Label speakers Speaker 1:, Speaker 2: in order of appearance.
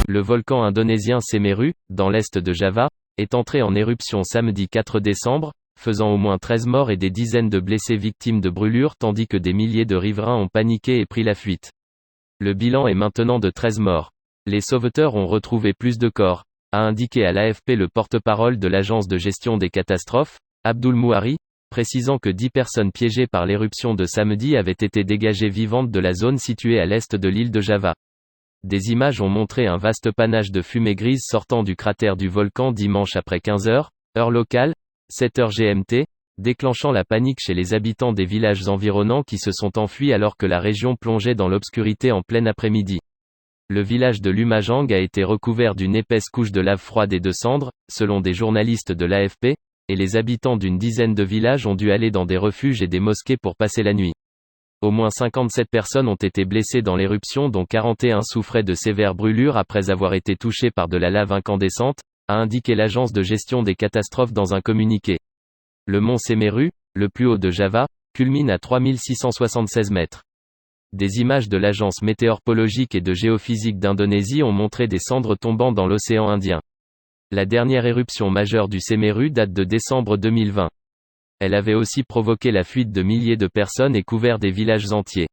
Speaker 1: Le volcan indonésien Semeru, dans l'est de Java, est entré en éruption samedi 4 décembre, faisant au moins 13 morts et des dizaines de blessés victimes de brûlures tandis que des milliers de riverains ont paniqué et pris la fuite. Le bilan est maintenant de 13 morts. Les sauveteurs ont retrouvé plus de corps, a indiqué à l'AFP le porte-parole de l'agence de gestion des catastrophes, Abdul Mouhari, précisant que 10 personnes piégées par l'éruption de samedi avaient été dégagées vivantes de la zone située à l'est de l'île de Java. Des images ont montré un vaste panache de fumée grise sortant du cratère du volcan dimanche après 15 heures, heure locale, 7 heures GMT, déclenchant la panique chez les habitants des villages environnants qui se sont enfuis alors que la région plongeait dans l'obscurité en plein après-midi. Le village de Lumajang a été recouvert d'une épaisse couche de lave froide et de cendres, selon des journalistes de l'AFP, et les habitants d'une dizaine de villages ont dû aller dans des refuges et des mosquées pour passer la nuit. Au moins 57 personnes ont été blessées dans l'éruption dont 41 souffraient de sévères brûlures après avoir été touchées par de la lave incandescente, a indiqué l'agence de gestion des catastrophes dans un communiqué. Le mont Semeru, le plus haut de Java, culmine à 3676 mètres. Des images de l'agence météorologique et de géophysique d'Indonésie ont montré des cendres tombant dans l'océan Indien. La dernière éruption majeure du Semeru date de décembre 2020. Elle avait aussi provoqué la fuite de milliers de personnes et couvert des villages entiers.